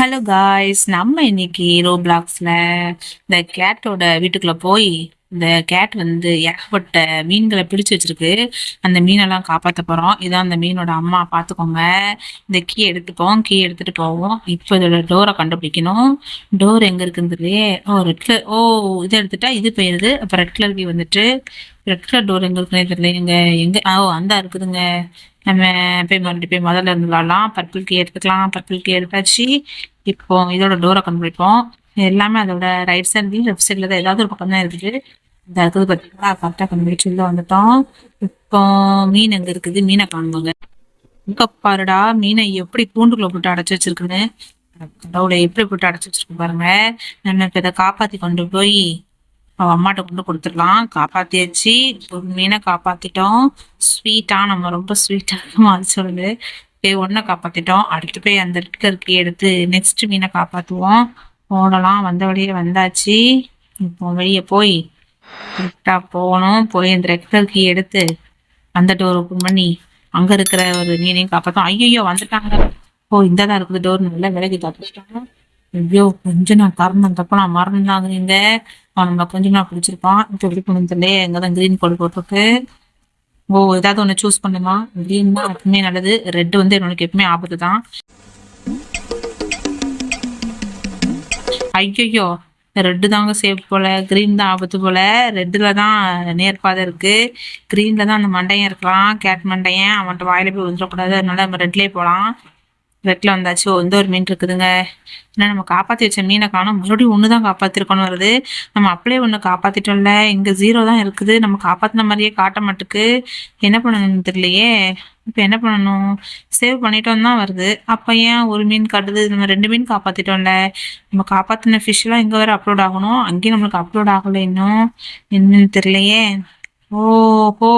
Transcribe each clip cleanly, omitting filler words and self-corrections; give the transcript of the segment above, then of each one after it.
Hello guys, நம்ம இன்னைக்கு ரோப்ளாக்ஸ்ல இந்த கேட்டோட வீட்டுக்குள்ள போய் இந்த கேட் வந்து ஏகப்பட்ட மீன்களை பிடிச்சு வச்சிருக்கு. அந்த மீனெல்லாம் காப்பாத்த போறோம். இதான் அந்த மீனோட அம்மா, பாத்துக்கோங்க. இந்த கீ எடுத்துப்போம், கீ எடுத்துட்டு போவோம். இப்போ இதோட டோரை கண்டுபிடிக்கணும். டோர் எங்க இருக்குன்னு தெரியலையே. ஓ, ரெட் கலர். ஓ, இதை எடுத்துட்டா இது போயிருது. அப்ப ரெட் கலர் கீ வந்துட்டு ரெட் கலர் டோர் எங்க இருக்குன்னே தெரியல. எங்க எங்க ஓ, அந்த இருக்குதுங்க. நம்ம போய் மறுபடியும் போய் முதல்ல இருந்து விளாடலாம். பர்பிள் கீ எடுத்துக்கலாம். பர்பிள் கீ எடுத்தாச்சு. இப்போ இதோட டோரை கண்டுபிடிப்போம். எல்லாமே அதோட ரைட் சைட்லயும் லெஃப்ட் சைட்ல தான் ஏதாவது ஒரு பக்கம் தான் இருக்குது. இந்த இருக்குது பார்த்தீங்களா, கரெக்டாக கண்டுபிடிச்சு உள்ள வந்துட்டோம். இப்போ மீன் எங்க இருக்குது? மீனை காணுங்க. இங்க பாருடா, மீனை எப்படி கூண்டுக்குள்ள போட்டு அடைச்சு வச்சிருக்குன்னு. கடவுளை எப்படி போட்டு அடைச்சு வச்சிருக்கு பாருங்க. நம்ம இப்ப இதை காப்பாத்தி கொண்டு போய் அவ அம்மாட்ட கொண்டு கொடுத்துடலாம். காப்பாத்தியாச்சு. ஒரு மீனை காப்பாத்திட்டோம். ஸ்வீட்டா, நம்ம ரொம்ப ஸ்வீட்டா இருக்குமா அது சொல்லுது. ஒன்றை காப்பாத்திட்டோம். அடுத்து போய் அந்த ரெட் கலர் கீ எடுத்து நெக்ஸ்ட் மீனை காப்பாத்துவோம். போடலாம். வந்த வழியே வந்தாச்சு. இப்போ வெளியே போய் கரெக்டா போகணும். போய் அந்த ரெட் கலர் கீ எடுத்து அந்த டோர் ஓப்பன் பண்ணி அங்க இருக்கிற ஒரு மீனையும் காப்பாத்தோம். ஐயோ, வந்துட்டாங்க. ஓ, இந்ததான் இருக்குது டோர். நல்லா விலகி தப்பிச்சிட்டாங்க. ஐயோ, கொஞ்சம் நான் தரணும் தப்ப நான் மறந்தாங்க. இங்க அவன் நம்ம கொஞ்சம் நான் பிடிச்சிருப்பான். இப்போ எப்படி பண்ணல எங்கதான் கிரீன் கோடு போட்டுருக்கு. ஓ, ஏதாவது ஒன்று சூஸ் பண்ணுமா? கிரீன் தான் எப்பவுமே நல்லது. ரெட் வந்து என்னோட எப்பவுமே ஆபத்து தான். ஐயோ, ரெட்டு தாங்க சேஃப் போல, கிரீன் தான் ஆபத்து போல. ரெட்டுல தான் நேர்பாதை இருக்கு. கிரீன்ல தான் அந்த மண்டையன் இருக்கலாம், கேட் மண்டையன். அவன்கிட்ட வாயில போய் வந்துடக்கூடாது. அதனால நம்ம ரெட்லயே போலாம். ரெட்ல வந்தாச்சு. இந்த ஒரு மீன் இருக்குதுங்க. ஏன்னா நம்ம காப்பாத்தி வச்ச மீனை காணும். மறுபடியும் ஒண்ணுதான் காப்பாத்திருக்கணும் வருது. நம்ம அப்படியே ஒண்ணு காப்பாத்திட்டோம்ல. இங்க 0 தான் இருக்குது. நம்ம காப்பாத்தின மாதிரியே காட்ட மாட்டுக்கு. என்ன பண்ணணும்னு தெரியலையே. இப்ப என்ன பண்ணணும்? சேவ் பண்ணிட்டோம் தான் வருது. அப்ப ஏன் ஒரு மீன் காட்டுது? நம்ம 2 மீன் காப்பாத்திட்டோம்ல. நம்ம காப்பாத்தின ஃபிஷ் எல்லாம் இங்க வேற அப்லோட் ஆகணும். அங்கேயும் நம்மளுக்கு அப்லோட் ஆகல இன்னும். என்னன்னு தெரியலையே. ஓஹோ,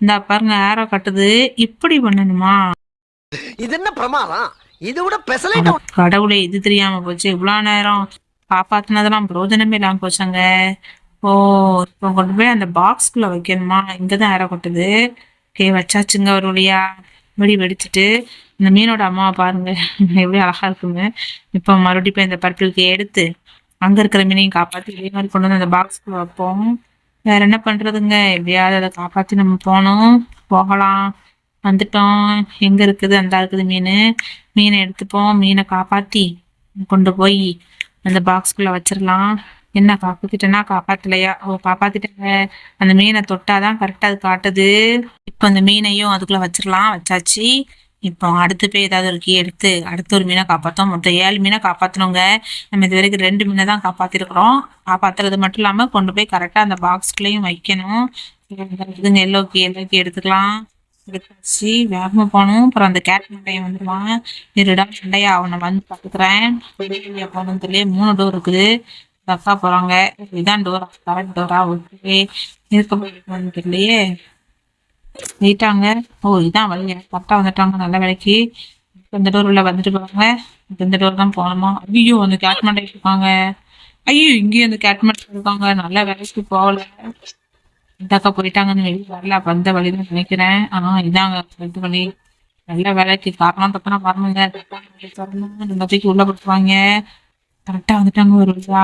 இந்த பாருங்க, ஏரோ கட்டுது. இப்படி பண்ணணுமா? இது என்ன பிரமாதம்? இது விட கடவுளே, இது தெரியாம போச்சு. இவ்வளவு நேரம் காப்பாத்தினதெல்லாம் பிரோஜனமே இல்லாம போச்சாங்க. ஓ, இப்போ கொண்டு போய் அந்த பாக்ஸ்குள்ள வைக்கணுமா? இங்கதான் ஏற கொட்டுது. வச்சாச்சுங்க ஒரு வழியா. வெடிச்சிட்டு இந்த மீனோட அம்மாவை பாருங்க எப்படி அழகா இருக்குங்க. இப்போ மறுபடியும் போய் இந்த பர்பிளுக்கு எடுத்து அங்க இருக்கிற மீனையும் காப்பாத்தி இதே மாதிரி கொண்டு வந்து அந்த பாக்ஸ்குள்ள வைப்போம். வேற என்ன பண்றதுங்க? எப்படியாவது அதை காப்பாத்தி நம்ம போகலாம். வந்துட்டோம். எங்க இருக்குது? அந்த இருக்குது மீன். மீனை எடுத்துப்போம். மீனை காப்பாத்தி கொண்டு போய் அந்த பாக்ஸ்குள்ள வச்சிடலாம். என்ன காப்பாத்திட்டேன்னா காப்பாத்தலையா? ஓ, காப்பாத்திட்டாங்க. அந்த மீனை தொட்டாதான் கரெக்டா அது காட்டுது. இப்ப அந்த மீனையும் அதுக்குள்ள வச்சிடலாம். வச்சாச்சு. இப்போ அடுத்து போய் ஏதாவது ஒரு கீ எடுத்து அடுத்த ஒரு மீனை காப்பாத்தோம். மொத்தம் 7 மீனை காப்பாத்தணுங்க. நம்ம இது வரைக்கும் 2 மீனை தான் காப்பாத்திருக்கிறோம். காப்பாத்துறது மட்டும் இல்லாம கொண்டு போய் கரெக்டா அந்த பாக்ஸ்குள்ளேயும் வைக்கணும். இதுங்க எல்லோ கீ எடுத்துக்கலாம். எடுத்தாச்சு. வேகமா போகணும். அப்புறம் அந்த கேட் மண்டையை வந்துடுவான். இருடா மண்டையா, அவனை வந்து பாத்துக்கிறேன். போகணும் தெரியல. 3 டோர் இருக்குது. அக்கா போறாங்க. இதான் டோரா? Correct Dora? ஓகே. இருக்க போயிட்டு தெரியலையே. போயிட்டாங்க. ஓ, இதான் வழி. கரெக்டா வந்துட்டாங்க. நல்ல வேலைக்கு. இந்த டோர் உள்ள வந்துட்டு போவாங்க. இந்த டோர் தான் போகணுமா? ஐயோ, அந்த கேட் மண்டை இருக்காங்க. ஐயோ, இங்கேயும் அந்த கேட் மண்டை இருக்காங்க. நல்ல வேலைக்கு போகல. இந்தாக்கா போயிட்டாங்கன்னு வெளியே வரல. அப்ப அந்த வழிதான் நினைக்கிறேன். இதாங்க இது வழி. நல்ல வேலைக்கு. காரணம் தப்பனா வரணுங்க. இந்த தூக்கி உள்ள போட்டுருவாங்க. கரெக்டா வந்துட்டாங்க ஒரு வழியா.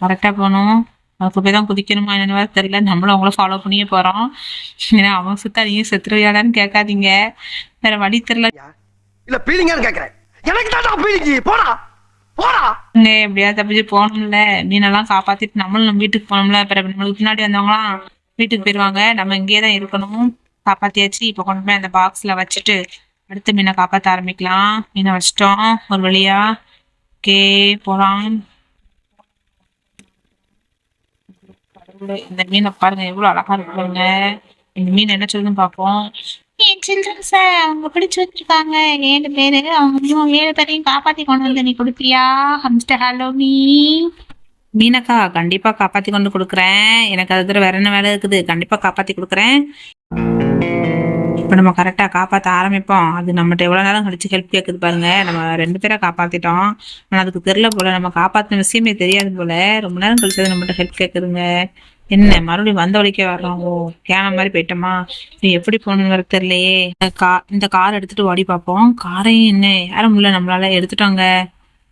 கரெக்டா போகணும். அதுக்கு போய் தான் குதிக்கணுமா என்னன்னு வேற தெரியல. நம்மளும் அவங்கள ஃபாலோ பண்ணியே போறோம். ஏன்னா அவன் சுத்தா நீங்க செத்துருவியாடான்னு கேட்காதீங்க. வேற வழி தெரியல. இல்ல பீலிங்கான்னு கேக்குறேன். எனக்கு தான் பீலிங்கி. போடா போடா. எப்படியாவது தப்பிச்சு போகணும்ல. மீனெல்லாம் காப்பாத்திட்டு நம்மளும் நம்ம வீட்டுக்கு போகணும்ல. பிறகு நம்மளுக்கு பின்னாடி வந்தவங்களாம் வீட்டுக்கு போயிருவாங்க. நம்ம இங்கேயே தான் இருக்கணும். காப்பாத்தியாச்சு. இப்போ கொண்டு போய் அந்த பாக்ஸ்ல வச்சுட்டு அடுத்த மீனை காப்பாற்ற ஆரம்பிக்கலாம். மீனை வச்சிட்டோம் ஒரு வழியா. ஓகே, போலாம். இந்த மீனை பாருங்க எவ்வளவு அழகா இருக்குங்க. இந்த மீன் என்ன சொல்லுன்னு பாப்போம். என் சில்ட்ரன்ஸ அவங்க பிடிச்சு வச்சிருக்காங்க 7 பேரு. அவங்க 7 பேரையும் காப்பாத்தி கொண்டு வந்து நீ கொடுப்பியா? மிஸ்டர் ஹலோமி. மீனக்கா, கண்டிப்பா காப்பாத்தி கொண்டு கொடுக்குறேன். எனக்கு அது வேற என்ன வேலை இருக்குது? கண்டிப்பா காப்பாத்தி கொடுக்குறேன். இப்ப நம்ம கரெக்டா காப்பாத்த ஆரம்பிப்போம். அது நம்மகிட்ட எவ்வளவு நேரம் கழிச்சு ஹெல்ப் கேக்குது பாருங்க. நம்ம 2 பேரை காப்பாத்திட்டோம். ஆனா அதுக்கு தெரியல போல. நம்ம காப்பாத்தின விஷயமே தெரியாது போல. ரொம்ப நேரம் கழிச்சது நம்மகிட்ட ஹெல்ப் கேக்குதுங்க. என்ன மறுபடியும் வந்த வழிக்கே வர்றோம்? ஓ, கேன மாதிரி போயிட்டோமா? எப்படி போகணுங்கிற தெரியலையே. இந்த கார் எடுத்துட்டு ஓடி பார்ப்போம். காரையும் என்ன யாரும் இல்ல, நம்மளால எடுத்துட்டோங்க.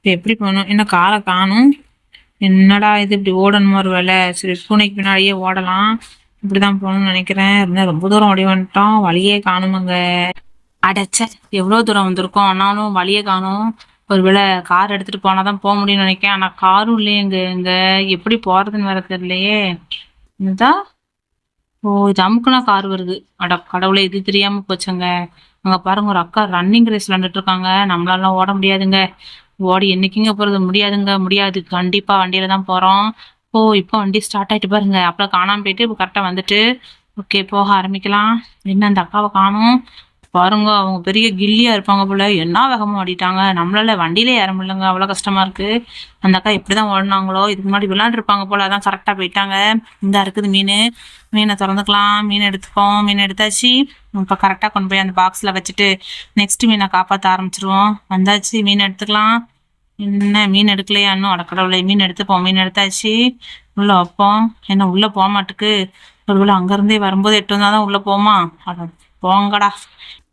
இப்போ எப்படி போகணும்? என்ன காரை காணும்? என்னடா இது இப்படி ஓடணுமா ஒரு வேலை? சரி பூனைக்கு பின்னாடியே ஓடலாம். இப்படிதான் போகணும்னு நினைக்கிறேன். இருந்தால் ரொம்ப தூரம் ஓடி வந்துட்டோம், வழியே காணுமங்க. அடைச்ச எவ்வளோ தூரம் வந்திருக்கோம், ஆனாலும் வழியே காணும். ஒருவேளை கார் எடுத்துட்டு போனாதான் போக முடியும்னு நினைக்கிறேன். ஆனா காரும் இல்லையே இங்க எப்படி போறதுன்னு வேற தெரியலையே. இதுதான். ஓ, இது அமுக்குனா கார் வருது. அட கடவுளே, இது தெரியாம போச்சுங்க. அங்க பாருங்க, ஒரு அக்கா ரன்னிங் ரேஸ் விளையாண்டுட்டு இருக்காங்க. நம்மளாலாம் ஓட முடியாதுங்க. ஓடி என்னைக்குங்க போறது? முடியாதுங்க, முடியாது. கண்டிப்பா வண்டியில தான் போறோம். ஓ, இப்போ வண்டி ஸ்டார்ட் ஆயிட்டு பாருங்க. அப்புறம் காணாம போயிட்டு இப்போ கரெக்டா வந்துட்டு. ஓகே, போக ஆரம்பிக்கலாம். என்ன அந்த அக்காவை காணும்? பாருங்க, அவங்க பெரிய கில்லியா இருப்பாங்க போல. என்ன வேகமா ஓடிட்டாங்க. நம்மளால வண்டியிலே ஏற முடியலங்க, அவ்வளவு கஷ்டமா இருக்கு. அந்த அக்கா எப்படிதான் ஓடினாங்களோ. இதுக்கு முன்னாடி விளையாண்டுருப்பாங்க போல, அதான் கரெக்டா போயிட்டாங்க. இந்த இருக்குது மீன். மீனை திறந்துக்கலாம். மீன் எடுத்துப்போம். மீன் எடுத்தாச்சு. இப்போ கரெக்டா கொண்டு போய் அந்த பாக்ஸ்ல வச்சுட்டு நெக்ஸ்ட் மீனை காப்பாற்ற ஆரம்பிச்சிருவோம். வந்தாச்சு, மீன் எடுத்துக்கலாம். என்ன மீன் எடுக்கலையா இன்னும்? அடக்கடவுளை, மீன் எடுத்துப்போம். மீன் எடுத்தாச்சு. உள்ள வைப்போம். என்ன உள்ள போக மாட்டுக்கு? ஒருவேளை அங்க இருந்தே வரும்போது எட்டு வந்தாதான் உள்ள போமா? அட போங்கடா,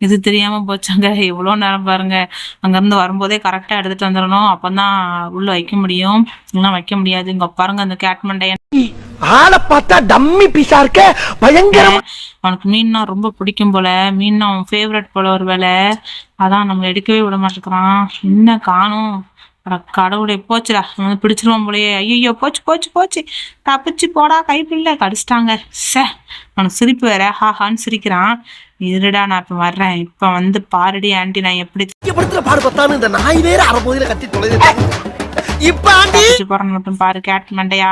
இது தெரியாம போச்சாங்க. எவ்வளவு நேரம் பாருங்க. அங்க இருந்து வரும்போதே கரெக்டா எடுத்துட்டு வந்துடணும். அப்பதான் உள்ள வைக்க முடியும், இல்லைன்னா வைக்க முடியாது. இங்க பாருங்க, அந்த கேட் மண்டையன். ஆளை பார்த்தா டம்மி பீஸா இருக்க, பயங்கரம். அவனுக்கு மீன்னா ரொம்ப பிடிக்கும் போல. மீன் அவன் ஃபேவரட் போல ஒரு வேலை. அதான் நம்மள எடுக்கவே விட மாட்டேங்கிறான். என்ன காணும்? அட கடவுளே, போச்சுடா. அவன் வந்து பிடிச்சிருவான் போலயே. ஐயோ, போச்சு போச்சு போச்சு. தப்பிச்சு போடா, கைப்பில்ல கடிச்சிட்டாங்க. சே, அவனுக்கு சிரிப்பு வேற. ஹாஹான்னு சிரிக்கிறான். இருடா, நான் இப்ப வர்றேன். இப்ப வந்து பாருடி ஆண்டி, நான் எப்படி பாடு பத்தான்னு இந்த நாய் வேற அரைப்பகுதியில கத்தி தொலைது. இப்ப ஆண்டி போறேன்னு மட்டும் பாரு, கேட் மண்டையா.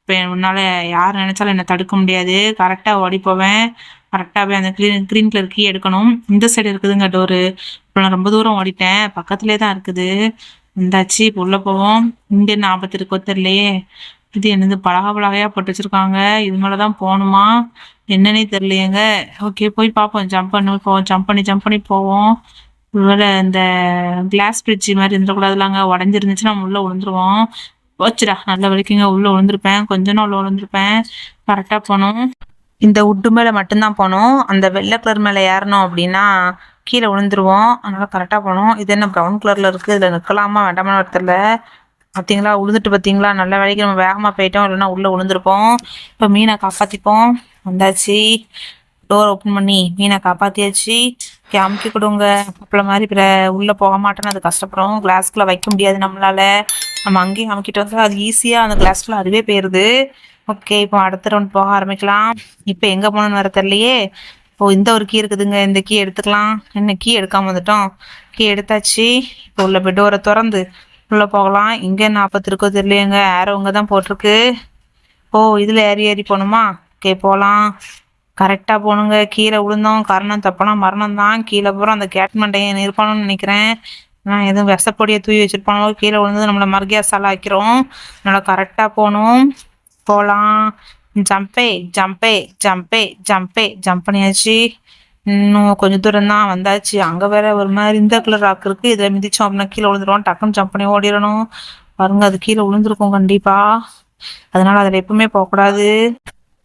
இப்ப உன்னால யார் நினைச்சாலும் என்ன தடுக்க முடியாது. கரெக்டா ஓடி போவேன். கரெக்டா போய் அந்த கிரீன் கலர் கீ எடுக்கணும். இந்த சைடு இருக்குதுங்க டோரு. இப்போ நான் ரொம்ப தூரம் ஓடிட்டேன், பக்கத்துலேயே தான் இருக்குது. இந்தாச்சு, இப்போ உள்ள போவோம். இங்க என்ன ஆபத்து இருக்கோ தெரியலையே. இது என்னது, பலகையா போட்டு வச்சிருக்காங்க. இது மேலதான் போகணுமா என்னன்னே தெரியலையேங்க. ஓகே, போய் பார்ப்போம். ஜம்ப் பண்ணி போவோம். ஒருவேளை இந்த கிளாஸ் பிரிட்ஜ் மாதிரி இருந்துடக்கூடாதுலாங்க. உடஞ்சிருந்துச்சுன்னா நம்ம உள்ள விழுந்துருவோம். போச்சுடா, நல்ல வலிக்குங்க. உள்ள விழுந்திருப்பேன், கொஞ்ச நாள் உள்ள விழுந்திருப்பேன். கரெக்டா போகணும். இந்த உட்டு மேல மட்டும்தான் போகணும். அந்த வெள்ளை கலர் மேல ஏறணும் அப்படின்னா கீழே விழுந்துருவோம். அதனால கரெக்டா போகணும். இது என்ன ப்ரௌன் கலர்ல இருக்கு, இதுல நிக்கலாமா வேண்டாமா தெரியல. பார்த்தீங்களா, உழுந்துட்டு பார்த்தீங்களா? நல்ல வேலைக்கு நம்ம வேகமா போயிட்டோம், இல்லைன்னா உள்ள விழுந்திருப்போம். இப்போ மீனை காப்பாத்திப்போம். வந்தாச்சு, டோர் ஓப்பன் பண்ணி மீனை காப்பாத்தியாச்சு. அமுக்கி கொடுங்க. அப்பள மாதிரி உள்ள போக மாட்டேன்னு அது கஷ்டப்படும். கிளாஸ்குள்ள வைக்க முடியாது நம்மளால. நம்ம அங்கேயும் அமுக்கிட்டு வந்தா அது ஈஸியா அந்த கிளாஸ்குள்ள அதுவே போயிருது. ஓகே, இப்போ அடுத்த ரவுண்ட் போக ஆரம்பிக்கலாம். இப்போ எங்க போகணும்னு வர தெரியலையே. இப்போ இந்த ஒரு கீ இருக்குதுங்க, இந்த கீ எடுத்துக்கலாம். என்ன கீ எடுக்காம வந்துட்டோம். கீ எடுத்தாச்சு. இப்போ உள்ள போய் டோரை திறந்து உள்ள போகலாம். இங்க என்ன ஆபத்து இருக்கோ தெரியலையேங்க. ஆரோங்க தான் போட்டிருக்கு. ஓ, இதுல ஏறி போகணுமா? ஓகே, போகலாம். கரெக்டா போகணுங்க. கீழே விழுந்தோம், கரணம் தப்பனா மரணம் தான். கீழே போகிறோம். அந்த கேட் மண்டையன் இருப்பானு நினைக்கிறேன். நான் எதுவும் விஷப்பொடியை தூவி வச்சிருப்பானோ. கீழே விழுந்து நம்மளை மர்கியாசால ஆக்கிறோம். அதனால கரெக்டா போகணும். போகலாம். ஜம்ப் பண்ணியாச்சு. இன்னும் கொஞ்சம் தூரம் தான், வந்தாச்சு. அங்க வேற ஒரு மாதிரி இந்த கலர் ராக் இருக்கு. இதுல மிதிச்சோம் அப்படின்னா கீழே விழுந்துருவோம். டக்குன்னு ஜம்ப் பண்ணி ஓடிடணும். பாருங்க, அது கீழே விழுந்திருக்கும் கண்டிப்பா. அதனால அதுல எப்பவுமே போகக்கூடாது.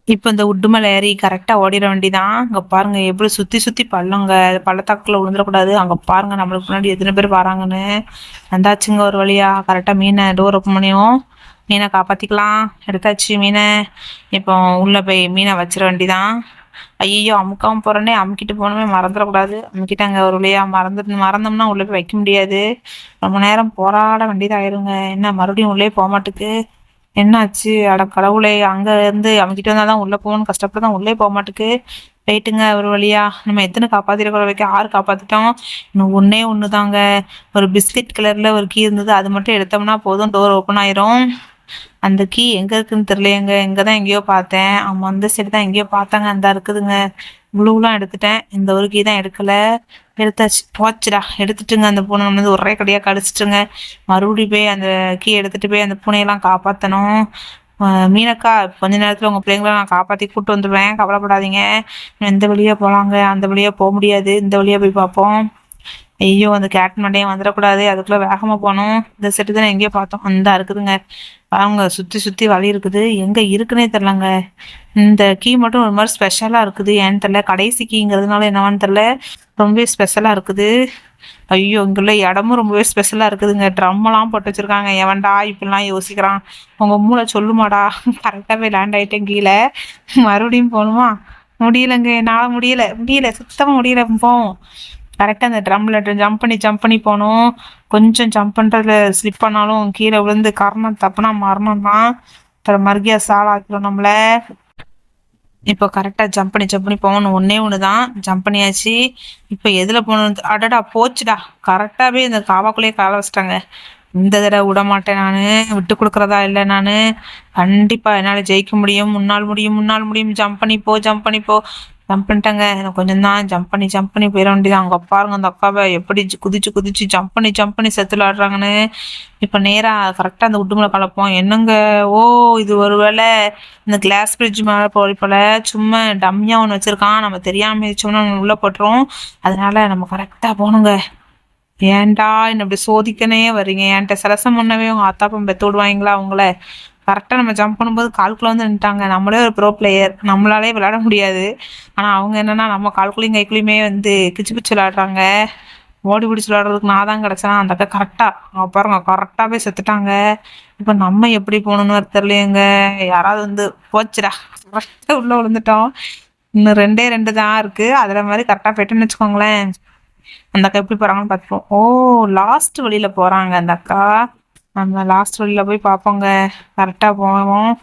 இப்ப இந்த உட்டு மேல ஏறி கரெக்டா ஓடிட வேண்டிதான். அங்க பாருங்க எப்படி சுத்தி சுத்தி பள்ளங்க. பள்ளத்தாக்குள்ள விழுந்துடக்கூடாது. அங்க பாருங்க, நம்மளுக்கு முன்னாடி எத்தனை பேர் வராங்கன்னு. வந்தாச்சுங்க ஒரு வழியா. கரெக்டா மீனை டோர் ஓப்பன் பண்ணியும் மீனை காப்பாத்திக்கலாம். எடுத்தாச்சு மீனை. இப்போ உள்ள போய் மீனை வச்சிட வேண்டிதான். ஐயோ, அமுக்காம போறேனே. அமுக்கிட்டு போகணுமே, மறந்துடக்கூடாது. அமுக்கிட்டாங்க ஒரு வழியா. மறந்தோம்னா உள்ள போய் வைக்க முடியாது. ரொம்ப நேரம் போராட வேண்டியதாயிருங்க. என்ன மறுபடியும் உள்ளே போக மாட்டுக்கு? என்னாச்சு? அட கடவுளே, அங்க இருந்து அமுக்கிட்டு வந்தாதான் உள்ள போகணும்னு கஷ்டப்பட்டு தான் உள்ளே போக மாட்டுக்கு. போயிட்டுங்க ஒரு வழியா. நம்ம எத்தனை காப்பாத்திருக்கிற வைக்க 6 காப்பாத்திட்டோம். இன்னும் ஒண்ணுதாங்க. ஒரு பிஸ்கட் கலர்ல ஒரு கீ இருந்தது, அது மட்டும் எடுத்தோம்னா போதும், டோர் ஓப்பன் ஆயிரும். அந்த கீ எங்க இருக்குன்னு தெரியலையேங்க. இங்கதான் எங்கேயோ பார்த்தேன். ஆமா, அந்த சைடு தான் எங்கேயோ பார்த்தாங்க. அந்த இருக்குதுங்க. இவ்வளவுலாம் எடுத்துட்டேன், இந்த ஒரு கீ தான் எடுக்கல. எடுத்தாச்சு. போச்சுடா, எடுத்துட்டுங்க. அந்த பூனை வந்து ஒரே கடியா கடிச்சிட்டுங்க. மறுபடியும் போய் அந்த கீ எடுத்துட்டு போய் அந்த பூனையெல்லாம் காப்பாத்தணும். மீனக்கா, கொஞ்ச நேரத்துல உங்க பிள்ளைங்கள நான் காப்பாத்தி கூட்டு வந்துடுவேன், கவலைப்படாதீங்க. எந்த வழியா போலாங்க? அந்த வழியா போக முடியாது. இந்த வழியா போய் பார்ப்போம். ஐயோ, அந்த கேட் மண்டையும் வந்துடக்கூடாது. அதுக்குள்ள வேகமா போகணும். இந்த செட்டு தானே எங்கேயோ பார்த்தோம். அந்த இருக்குதுங்க. அவங்க சுத்தி சுத்தி வழி இருக்குது. எங்க இருக்குன்னே தெரியலங்க. இந்த கீ மட்டும் ஒரு மாதிரி ஸ்பெஷலா இருக்குது. ஏன்னு தெரியல. கடைசி கீங்கிறதுனால என்னவான்னு தெரியல, ரொம்பவே ஸ்பெஷலா இருக்குது. ஐயோ இங்குள்ள இடமும் ரொம்பவே ஸ்பெஷலா இருக்குதுங்க. ட்ரம் எல்லாம் போட்டு வச்சிருக்காங்க. எவன்டா இப்படிலாம் யோசிக்கிறான்? உங்க மூளை சொல்லுமாடா? கரெக்டாவே லேண்ட் ஆயிட்டேன் கீழே. மறுபடியும் போகணுமா? முடியலங்க, என்னால முடியல முடியல சுத்தமா முடியல. போவோம். கரெக்டா அந்த ட்ரம்ல ஜம்ப் பண்ணி போகணும். கொஞ்சம் ஜம்ப் பண்றதுல ஸ்லிப் பண்ணாலும் கீழே விழுந்து கரணம் தப்புனா மரணம் தான். அப்புறம் மறுகியா சாலாக்கிறோம் நம்மள. இப்போ கரெக்டா ஜம்ப் பண்ணி போகணும். ஒன்னே ஒண்ணுதான், ஜம்ப் பண்ணியாச்சு. இப்போ எதுல போகணும்? அடடா போச்சுடா. கரெக்டாவே இந்த காவாக்குள்ளேயே காலை வச்சிட்டாங்க. இந்த தடவை விட மாட்டேன் நானு, விட்டு கொடுக்கறதா இல்லை நானு. கண்டிப்பா என்னால ஜெயிக்க முடியும். முன்னால் முடியும், முன்னால் முடியும். ஜம்ப் பண்ணி போ, ஜம்ப் பண்ணி போ. ஜம்ப் பண்ணிட்டாங்க. எனக்கு கொஞ்சம் தான் ஜம்ப் பண்ணி போயிட வேண்டியது. அவங்க பாருங்க அந்த அக்காவை எப்படி குதிச்சு ஜம்ப் பண்ணி செத்துல ஆடுறாங்கன்னு. இப்ப நேரா கரெக்டா அந்த உட்டுமலை கலப்போம். என்னங்க? ஓ, இது ஒருவேளை இந்த கிளாஸ் பிரிட்ஜ் மேல போல சும்மா டம்மியா ஒண்ணு வச்சிருக்கான். நம்ம தெரியாம மிதிச்சோம்னா நம்ம உள்ள போட்டுரும். அதனால நம்ம கரெக்டா போகணுங்க. ஏன்டா என்ன இப்படி சோதிக்கனே வர்றீங்க? என்கிட்ட சரசம் பண்ணவே உங்க அத்தாப்பம் பெத்து விடுவாங்களா அவங்கள? கரெக்டா நம்ம ஜம்ப் பண்ணும்போது கால்குள்ள வந்து நின்ட்டாங்க. நம்மளே ஒரு ப்ரோ பிளேயர், நம்மளாலே விளையாட முடியாது. ஆனா அவங்க என்னன்னா நம்ம கால்குள்ளயும் கைக்குள்ளயுமே வந்து கிச்சு பிச்சு விளையாடுறாங்க. ஓடி பிடிச்சி விளையாடுறதுக்கு நான் தான் கிடைச்சேனா? அந்த அக்கா கரெக்டா அவங்க பாருங்க கரெக்டா போய் செத்துட்டாங்க. இப்ப நம்ம எப்படி போகணும்னு தெரியலையேங்க. யாராவது வந்து போச்சுடா. கரெக்டா உள்ள விழுந்துட்டோம். இன்னும் ரெண்டே ரெண்டு தான் இருக்கு. அதுல மாதிரி கரெக்டா போயிட்டுன்னு வச்சுக்கோங்களேன். அந்த அக்கா எப்படி போறாங்கன்னு பார்த்துப்போம். ஓ, லாஸ்ட் வழியில போறாங்க அந்த அக்கா. நம்ம லாஸ்ட் வழியில போய் பார்ப்போங்க. கரெக்டா போவோம்.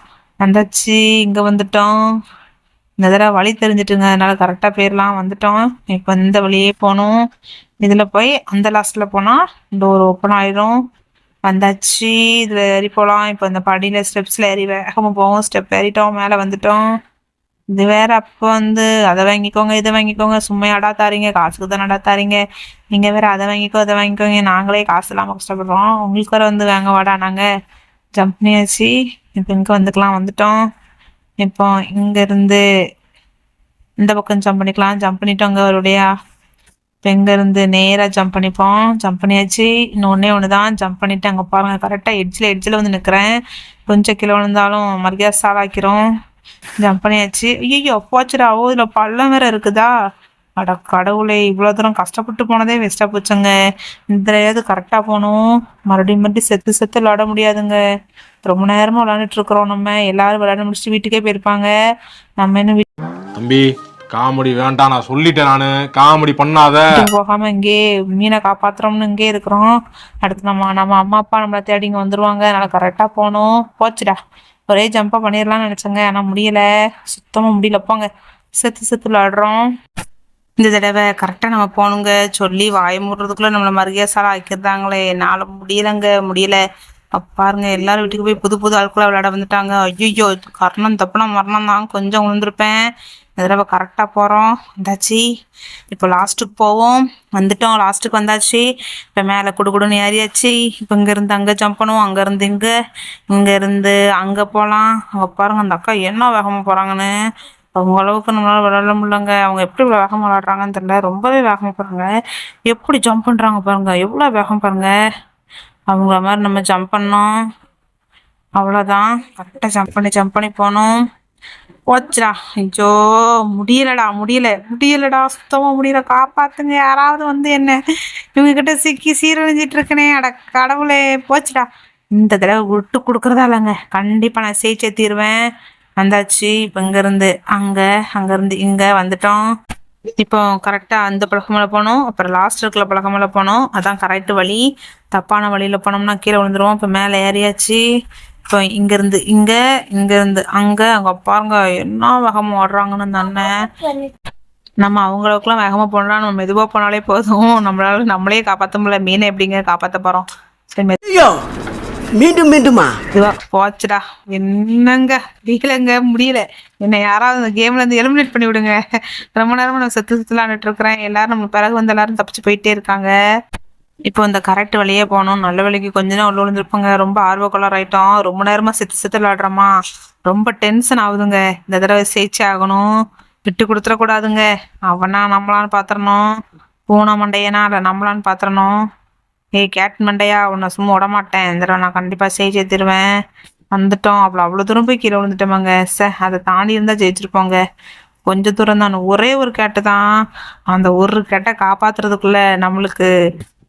வந்தாச்சு, இங்க வந்துட்டோம். இந்த தடவை வழி தெரிஞ்சிட்டுங்க, அதனால கரெக்டா போயிடலாம். வந்துட்டோம். இப்ப இந்த வழியே போகணும். இதுல போய் அந்த லாஸ்ட்ல போனா டோர் ஓப்பன் ஆயிரும். வந்தாச்சு, இதுல ஏறி போலாம். இப்ப இந்த படியில ஸ்டெப்ஸ்ல ஏறி வேகமா போவோம். ஸ்டெப் ஏறிட்டோம், மேல வந்துட்டோம். இது வேற அப்போ வந்து அதை வாங்கிக்கோங்க இதை வாங்கிக்கோங்க, சும்மையாடா தாரீங்க, காசுக்கு தானடா தாரீங்க. நீங்க வேற அதை வாங்கிக்கோ அதை வாங்கிக்கோங்க, நாங்களே காசு இல்லாம கஷ்டப்படுறோம், உங்களுக்கு வேற வந்து வாங்க வாடா. நாங்க ஜம்ப் பண்ணியாச்சு. இப்போ இங்க வந்துக்கலாம். வந்துட்டோம். இப்போ இங்க இருந்து இந்த பக்கம் ஜம்ப் பண்ணிக்கலாம். ஜம்ப் பண்ணிட்டோங்க ஒருடையா. இப்போ இங்க இருந்து நேரா ஜம்ப் பண்ணிப்போம். ஜம்ப் பண்ணியாச்சு. இன்னொன்னே ஒண்ணுதான், ஜம்ப் பண்ணிட்டு அங்க பாருங்க கரெக்டா எட்ஜில் வந்து நிக்கிறேன். கொஞ்சம் கிலோ விழுந்தாலும் மறுபடியும் சாலாக்கிறோம். ஜம்ப் பண்ணியாச்சு. ஐயோ போச்சுடா. ஓ, இதுல பள்ளம் வேற இருக்குதா? அட கடவுளே, இவ்வளவு தூரம் கஷ்டப்பட்டு போனதே வேஸ்டா போச்சுங்க. இதுலயாவது கரெக்டா போகணும். மறுபடியும் செத்து விளையாட முடியாதுங்க. ரொம்ப நேரமா விளையாண்டுட்டு இருக்கிறோம். நம்ம எல்லாரும் விளையாட முடிச்சுட்டு வீட்டுக்கே போயிருப்பாங்க. நம்ம என்ன தம்பி, காமெடி வேண்டாம், நான் சொல்லிட்டேன். நானு காமெடி பண்ணாத. வீட்டுக்கு போகாம இங்கே மீனை காப்பாத்துறோம்னு இங்கே இருக்கிறோம். அடுத்து நம்ம அம்மா அப்பா நம்மளை தேடி இங்க வந்துருவாங்க. அதனால கரெக்டா போகணும். போச்சுடா. ஒரே ஜம்பா பண்ணிடலாம்னு நினைச்சேங்க, ஆனா முடியல. சுத்தமா முடியல. போங்க, செத்து விளையாடுறோம். இந்த தடவை கரெக்டா நம்ம போகணுங்க. சொல்லி வாய மூடுறதுக்குள்ள நம்மள மறுகையாசால ஆக்கிருந்தாங்களே. என்னால முடியல. பாருங்க, எல்லாரும் வீட்டுக்கு போய் புது ஆட்களா விளையாட வந்துட்டாங்க. ஐயோ, கரணம் தப்புனா மரணம் தான். கொஞ்சம் விழுந்திருப்பேன். இந்த தடவை கரெக்டா போறோம். வந்தாச்சு. இப்போ லாஸ்ட்டுக்கு போவோம். வந்துட்டோம். லாஸ்ட்டுக்கு வந்தாச்சு. இப்போ மேலே குடுன்னு ஏறியாச்சு. இப்போ இங்க இருந்து அங்க ஜம்ப் பண்ணுவோம். அங்க இருந்து இங்க இருந்து அங்க போலாம். அவங்க பாருங்க அந்த அக்கா என்ன வேகமா போறாங்கன்னு. அவங்க அளவுக்கு நம்மளால விளையாட முடியலங்க. அவங்க எப்படி வேகமா விளையாடுறாங்கன்னு தெரியல. ரொம்பவே வேகமா போறாங்க. எப்படி ஜம்ப் பண்றாங்க பாருங்க, எவ்வளவு வேகம் பாருங்க. அவங்கள மாதிரி நம்ம ஜம்ப் பண்ணோம். அவ்வளோதான். கரெக்டாக ஜம்ப் பண்ணி போனோம். போச்சுடா. ஐயோ, முடியலடா. சுத்தமா முடியல. காப்பாத்துங்க யாராவது வந்து. என்ன இவங்க கிட்ட சிக்கி சீரழிஞ்சிட்டு இருக்கனே. அட கடவுளே, போச்சுடா. இந்த தடவை விட்டு கொடுக்கறதா இல்லைங்க. கண்டிப்பா நான் ஜெயிச்சே தீருவேன். வந்தாச்சு. இப்போ இருந்து அங்கிருந்து இங்க வந்துட்டோம். இப்போ கரெக்டா அந்த பழக்கமேல போனோம். அப்புறம் லாஸ்ட் இருக்கிற பழக்கமேல போனோம். அதான் கரெக்ட் வழி. தப்பான வழியில போனோம்னா கீழே விழுந்துருவோம். இப்போ மேலே ஏறியாச்சு. இப்போ இங்க இருந்து அங்க பாருங்க என்ன வேகமா ஓடுறாங்கன்னு. அந்த அண்ணன் நம்ம அவங்களுக்குலாம் வேகமா போனா நம்ம மெதுவா போனாலே போதும். நம்மளே காப்பாற்ற முடியல. மீனை எப்படிங்க காப்பாற்ற போறோம்? சரி, மீண்டுமா இதுவா போச்சுடா. என்னங்க முடியல. என்னை யாராவது இந்த கேம்ல இருந்து எலிமினேட் பண்ணி விடுங்க. ரொம்ப நேரமா நான் செத்து விளையாண்டுட்டு இருக்கிறேன். எல்லாரும் நம்ம பிறகு வந்து எல்லாரும் தப்பிச்சு போயிட்டே இருக்காங்க. இப்போ இந்த கரெக்ட் வழியே போகணும். நல்ல வழிக்கு கொஞ்ச நேரம் உள்ள விழுந்திருப்பாங்க. ரொம்ப ஆர்வக்கோளார் ஆயிட்டோம். ரொம்ப நேரமா செத்து விளையாடுறோமா. ரொம்ப டென்ஷன் ஆகுதுங்க. இந்த தடவை ஜெயிச்சே ஆகணும். விட்டு கொடுத்துட கூடாதுங்க. அவனா நம்மளான்னு பாத்திரணும். பூனை மண்டையனா இல்லை நம்மளான்னு பாத்திரணும். ஏய் கேட் மண்டையா, உன்னை சும்மா விட மாட்டேன். இந்த தடவை நான் கண்டிப்பா ஜெயிச்சே தருவேன். வந்துட்டோம். அவ்வளவு தூரம் போய் கீழே விழுந்துட்டோமாங்க. அதை தாண்டி இருந்தா ஜெயிச்சிருப்போங்க. கொஞ்சம் தூரம் தான், ஒரே ஒரு கேட்டு தான். அந்த ஒரு கேட்டை காப்பாத்துறதுக்குள்ள நம்மளுக்கு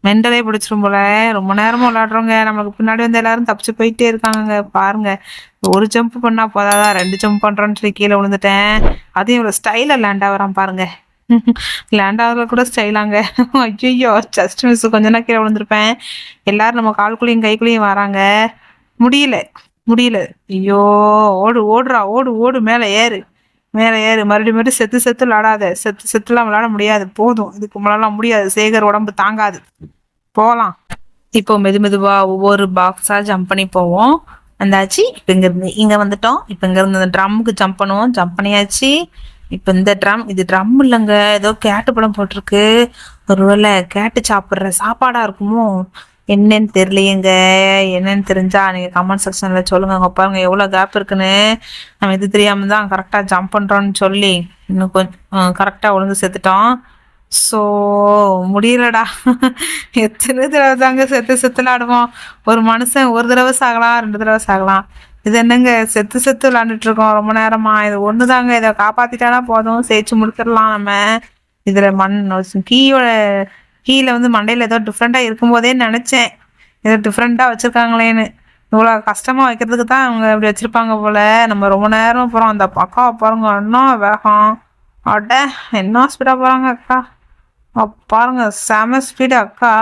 மெண்டலே பிடிச்சிரும் போல. ரொம்ப நேரமா விளையாடுறோங்க, நம்மளுக்கு பின்னாடி வந்து எல்லாரும் தப்பிச்சு போயிட்டே இருக்காங்க பாருங்க. ஒரு ஜம்ப் பண்ணா போதாதான், 2 ஜம்ப் பண்றோன்னு சொல்லி கீழே விழுந்துட்டேன். அதையும் இவ்வளவு ஸ்டைலா லேண்ட் ஆகுறான் பாருங்க. லேண்ட் ஆகுறது கூட ஸ்டைலாங்க. ஐயோ, ஜஸ்ட் மிஸ், கொஞ்ச நேரம் கீழே விழுந்திருப்பேன். எல்லாரும் நம்ம கால்குள்ளேயும் கைக்குள்ளேயும் வராங்க. முடியல முடியல. ஐயோ, ஓடுறா, ஓடு, மேலே ஏறு, மேலே ஏறு. மறுபடியும் செத்து செத்து விளாடாத, செத்துலாம் விளாட முடியாது, போதும், இதுக்கு முன்னாலாம் முடியாது, சேகர் உடம்பு தாங்காது. போகலாம். இப்போ மெதுவா ஒவ்வொரு பாக்ஸா ஜம்ப் பண்ணி போவோம். வந்தாச்சு. இப்போ இங்கிருந்து இங்க வந்துட்டோம். இப்போ இங்கிருந்து இந்த ட்ரம்முக்கு ஜம்ப் பண்ணுவோம். ஜம்ப் பண்ணியாச்சு. இப்போ இந்த இது ட்ரம் இல்லைங்க, ஏதோ கேட்டு படம் போட்டிருக்கு. ஒருவேளை கேட்டு சாப்பிட்ற சாப்பாடா இருக்குமோ என்னன்னு தெரியலையேங்க. என்னன்னு தெரிஞ்சா நீங்க கமெண்ட் செக்ஷன்ல சொல்லுங்க. அங்க பாருங்க எவ்வளவு கேப் இருக்குன்னு. நம்ம இது தெரியாம தான் கரெக்டா ஜம்ப் பண்றோம்னு சொல்லி இன்னும் கொஞ்சம் கரெக்டா ஒழுங்கு செத்துட்டோம். ஸோ முடியலடா. எத்தனை தடவை தாங்க செத்து விளாடுவோம். ஒரு மனுஷன் ஒரு தடவை சாகலாம், 2 தடவை சாகலாம். இது என்னங்க செத்து விளாண்டுட்டு இருக்கோம் ரொம்ப நேரமா. இது ஒண்ணுதாங்க, இதை காப்பாத்திட்டானா போதும், சேர்த்து முடிச்சிடலாம் நம்ம. இதுல கீழே வந்து மண்டையில ஏதோ டிஃப்ரெண்டா இருக்கும்போதே நினைச்சேன், ஏதோ டிஃப்ரெண்டா வச்சிருக்காங்களேன்னு. இவ்வளோ கஷ்டமா வைக்கிறதுக்கு தான் அவங்க இப்படி வச்சிருப்பாங்க போல. நம்ம ரொம்ப நேரம் போறோம். அந்த அக்காவை பாருங்க, என்ன வேகம், அட என்ன ஸ்பீடா போறாங்க அக்கா. பாருங்க செம ஸ்பீடு அக்கா.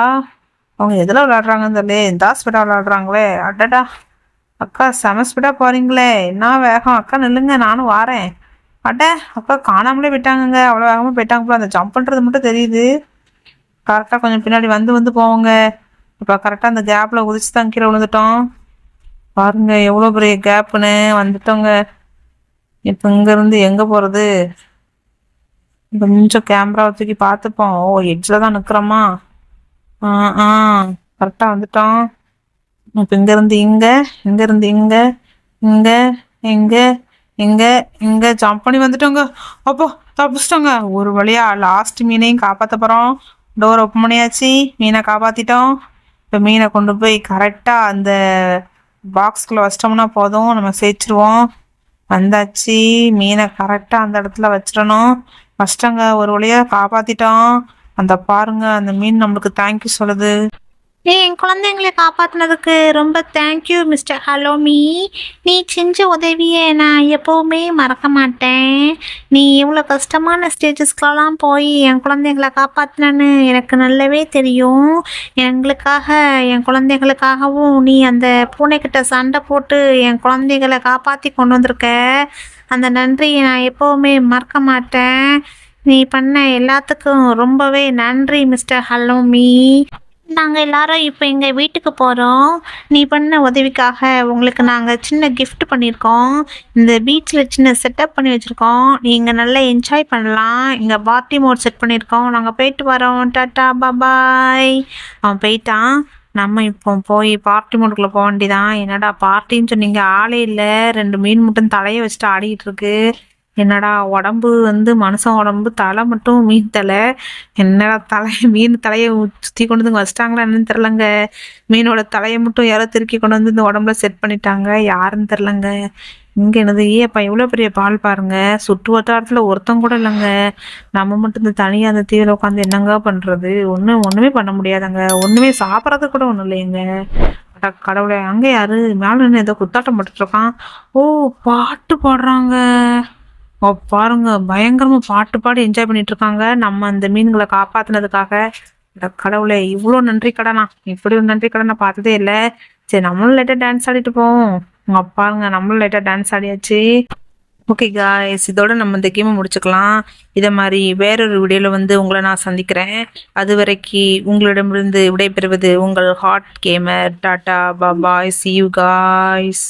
அவங்க எதில் விளையாடுறாங்கன்னு தெரியல, இந்த ஸ்பீடாக விளையாடுறாங்களே. அடடா அக்கா, செம ஸ்பீடாக போறீங்களே, என்ன வேகம் அக்கா. நில்லுங்க, நானும் வாரேன். அட அக்கா, காணாமலே போயிட்டாங்கங்க, அவ்வளோ வேகமாக போயிட்டாங்க போல. அந்த ஜம்ப் பண்ணுறது மட்டும் தெரியுது. கரெக்டாக கொஞ்சம் பின்னாடி வந்து போவோங்க. இப்போ கரெக்டாக அந்த கேப்பில் குதிச்சு தான் கீழே விழுந்துட்டோம். பாருங்க எவ்வளோ பெரிய கேப்புன்னு வந்துட்டோங்க. இப்போ இங்கேருந்து எங்கே போகிறது? கொஞ்சம் கேமராவை தூக்கி பார்த்துப்போம். ஓ, எட்ஜில் தான் நிற்கிறோமா? கரெக்டாக வந்துட்டோம். இப்போ இங்கேருந்து இங்கேருந்து இங்கே ஜம்ப் பண்ணி வந்துட்டோங்க. அப்போ தப்பிச்சிட்டோங்க ஒரு வழியா. லாஸ்ட் மீனையும் காப்பாற்ற போகிறோம். டோர் ஓப்பன் பண்ணியாச்சு, மீனை காப்பாற்றிட்டோம். இப்போ மீனை கொண்டு போய் கரெக்டாக அந்த பாக்ஸ்குள்ளே வச்சிட்டோம்னா போதும், நம்ம சேர்த்துருவோம். வந்தாச்சு. மீனை கரெக்டாக அந்த இடத்துல வச்சிடணும். கஷ்டங்க, ஒரு வழியாக காப்பாற்றிட்டோம். அந்த பாருங்க, அந்த மீன் நம்மளுக்கு தேங்க்யூ சொல்லுது. என் குழந்தைங்களை காப்பாற்றினதுக்கு ரொம்ப தேங்க்யூ மிஸ்டர் ஹலோமி. நீ செஞ்ச உதவியை நான் எப்போவுமே மறக்க மாட்டேன். நீ இவ்வளோ கஷ்டமான ஸ்டேஜஸ்க்கெலாம் போய் என் குழந்தைங்களை காப்பாற்றினன்னு எனக்கு நல்லாவே தெரியும். என் குழந்தைகளுக்காகவும் நீ அந்த பூனைக்கிட்ட சண்டை போட்டு என் குழந்தைகளை காப்பாற்றி கொண்டு வந்திருக்க. அந்த நன்றியை நான் எப்போவுமே மறக்க மாட்டேன். நீ பண்ண எல்லாத்துக்கும் ரொம்பவே நன்றி மிஸ்டர் ஹலோமி. நாங்கள் எல்லாரும் இப்போ எங்கள் வீட்டுக்கு போகிறோம். நீ பண்ண உதவிக்காக உங்களுக்கு நாங்கள் சின்ன கிஃப்ட் பண்ணியிருக்கோம். இந்த பீச்சில் சின்ன செட்டப் பண்ணி வச்சுருக்கோம். நீங்கள் நல்லா என்ஜாய் பண்ணலாம். இங்கே பார்ட்டி மோட் செட் பண்ணியிருக்கோம். நாங்கள் போயிட்டு வரோம். டாட்டா பாய். அவன் போயிட்டான். நம்ம இப்போ போய் பார்ட்டி மோடுக்குள்ளே போக வேண்டியதான். என்னடா பார்ட்டின்னு சொன்னீங்க, ஆளே இல்லை. 2 மீன் மட்டும் தலையை வச்சுட்டு ஆடிக்கிட்டு இருக்கு. என்னடா உடம்பு வந்து மனுஷன் உடம்பு, தலை மட்டும் மீன் தலை. என்னடா மீன் தலையை சுற்றி கொண்டு வந்து வச்சிட்டாங்களா என்னன்னு தெரிலங்க. மீனோட தலையை மட்டும் யாரோ திருக்கி கொண்டு வந்து இந்த உடம்புல செட் பண்ணிட்டாங்க, யாருன்னு தெரிலங்க. இங்கே என்னது ஏப்பா இவ்வளோ பெரிய பால் பாருங்க. சுற்று வட்டாரத்தில் ஒருத்தம் கூட இல்லைங்க. நம்ம மட்டும் இந்த தனியாக அந்த தீவிர உட்காந்து என்னங்க பண்ணுறது? ஒன்றுமே பண்ண முடியாதுங்க. ஒன்றுமே சாப்பிட்றது கூட ஒன்றும் இல்லைங்க. கடவுளை, அங்கே யாரு மேலே நின்று ஏதோ குத்தாட்டம் போட்டுட்டு இருக்கான். ஓ, பாட்டு பாடுறாங்க. பாருங்க, பயங்கரமா பாட்டு பாடி என்ஜாய் பண்ணிட்டு இருக்காங்க நம்ம அந்த மீன்களை காப்பாத்தினதுக்காக. கடவுளே, இவ்வளோ நன்றி கடனா, இப்படி ஒரு நன்றி கடனை பார்த்ததே இல்லை. சரி, நம்மளும் லைட்டா டான்ஸ் ஆடிட்டு போவோம். பாருங்க, நம்மளும் லைட்டா டான்ஸ் ஆடியாச்சு. ஓகே காய்ஸ், இதோட நம்ம இந்த கேமை முடிச்சுக்கலாம். இதை மாதிரி வேறொரு வீடியோல வந்து உங்களை நான் சந்திக்கிறேன். அது வரைக்கும் உங்களிடமிருந்து விடைபெறுவது உங்கள் ஹாட் கேமர். டாட்டா பாய், see you guys.